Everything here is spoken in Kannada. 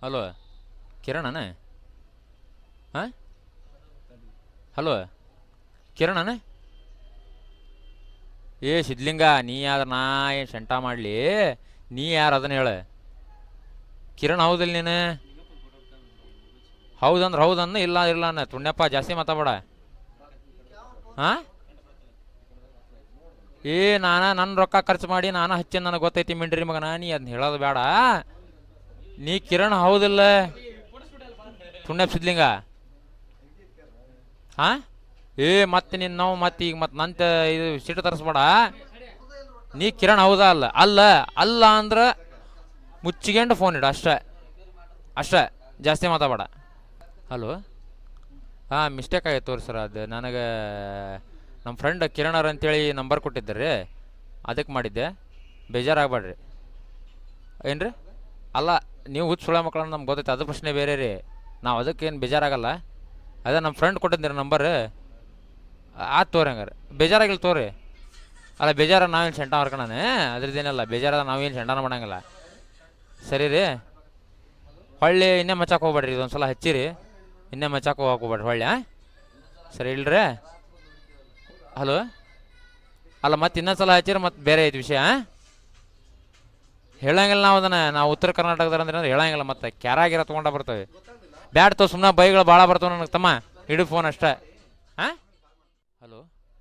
ಹಲೋ ಕಿರಣನ ಹಾಂ ಹಲೋ ಕಿರಣನ ಏ ಸಿದ್ಲಿಂಗ ನೀ ಯಾವ್ದು ನಾ ಏನು ಶಂಟ ಮಾಡಲಿ ನೀ ಯಾರು ಅದನ್ನ ಹೇಳ ಕಿರಣ್ ಹೌದಿಲ್ಲ ನೀನು ಹೌದಂದ್ರೆ ಹೌದನ್ನ ಇಲ್ಲ ಇಲ್ಲ ಅನ್ನ ತುಣ್ಯಪ್ಪ ಜಾಸ್ತಿ ಮಾತಾಡ ಹಾಂ ಏ ನನ್ನ ರೊಕ್ಕ ಖರ್ಚು ಮಾಡಿ ನಾನು ಹಚ್ಚಿ ನನಗೆ ಗೊತ್ತೈತಿ ಮಿಂಡ್ರಿ ಮಗನ ನೀ ಅದನ್ನ ಹೇಳೋದು ಬೇಡ ನೀ ಕಿರಣ್ ಹೌದಿಲ್ಲ ತುಣ್ಯಪ್ಪ ಸಿದ್ಲಿಂಗ ಹಾಂ ಏ ಮತ್ತೆ ನಿನ್ನ ನಾವು ಮತ್ತೆ ಈಗ ಮತ್ತೆ ನಂತ ಇದು ಸೀಟು ತರಿಸ್ಬೇಡ ನೀ ಕಿರಣ್ ಹೌದಾ ಅಲ್ಲ ಅಲ್ಲ ಅಲ್ಲ ಅಂದ್ರೆ ಮುಚ್ಚಿಗೆಂಡು ಫೋನ್ ಇಡು ಅಷ್ಟೇ ಅಷ್ಟೇ ಜಾಸ್ತಿ ಮಾತಾಡ ಹಲೋ ಹಾಂ ಮಿಸ್ಟೇಕ್ ಆಗೈತೆ ತೋರಿ ಸರ್ ಅದು ನನಗೆ ನಮ್ಮ ಫ್ರೆಂಡ್ ಕಿರಣರ್ ಅಂತೇಳಿ ನಂಬರ್ ಕೊಟ್ಟಿದ್ದಾರೆ ಅದಕ್ಕೆ ಮಾಡಿದ್ದೆ ಬೇಜಾರಾಗಬೇಡ್ರಿ ಏನು ರೀ ಅಲ್ಲ ನೀವು ಹುಚ್ಚು ಸುಳ ಮಕ್ಕಳನ್ನ ನಮ್ಗೆ ಗೊತ್ತೈತೆ ಅದು ಪ್ರಶ್ನೆ ಬೇರೆ ರೀ ನಾವು ಅದಕ್ಕೇನು ಬೇಜಾರಾಗಲ್ಲ ಅದೇ ನಮ್ಮ ಫ್ರೆಂಡ್ ಕೊಟ್ಟಿದ್ದೀರಿ ನಂಬರ್ ಆಯ್ತು ತೋರಿ ಹಂಗಾರೆ ಬೇಜಾರಾಗಿಲ್ಲ ತೋರಿ ಅಲ್ಲ ಬೇಜಾರ ನಾವೇನು ಸೆಂಟ ಮಾಡ್ಕೊಳನೆ ಅದ್ರದ್ದೇನಲ್ಲ ಬೇಜಾರದ ನಾವೇನು ಸೆಂಟನ ಮಾಡಂಗಿಲ್ಲ ಸರಿ ರೀ ಹೊಳ್ಳಿ ಇನ್ನೇ ಮಚ್ಚಾಕ ಹೋಗ್ಬೇಡ್ರಿ ಇದೊಂದು ಸಲ ಹಚ್ಚಿರಿ ಇನ್ನೇ ಮಚ್ಚಾಕ ಹೋಗಕ್ಕೆ ಹೋಗ್ಬೇಡ್ರಿ ಹೊಳ್ಳಿ ಹಾಂ ಸರಿ ಇಲ್ರಿ ಹಲೋ ಅಲ್ಲ ಮತ್ತೆ ಇನ್ನೊಂದು ಸಲ ಹಚ್ಚಿರಿ ಮತ್ತೆ ಬೇರೆ ಐತೆ ವಿಷಯ ಹೇಳಂಗಿಲ್ಲ ನಾವು ಅದನ್ನು ನಾವು ಉತ್ತರ ಕರ್ನಾಟಕದ ಅಂದ್ರೆ ಹೇಳಂಗಿಲ್ಲ ಮತ್ತೆ ಕ್ಯಾರಾಗಿರ ತೊಗೊಂಡ ಬರ್ತವೆ ಬ್ಯಾಡ್ ತೋ ಸುಮ್ಮನೆ ಬೈಗಳು ಭಾಳ ಬರ್ತವೆ ನನಗೆ ತಮ್ಮ ಹಿಡಿದು ಫೋನ್ ಅಷ್ಟೇ ಹಾಂ ಹಲೋ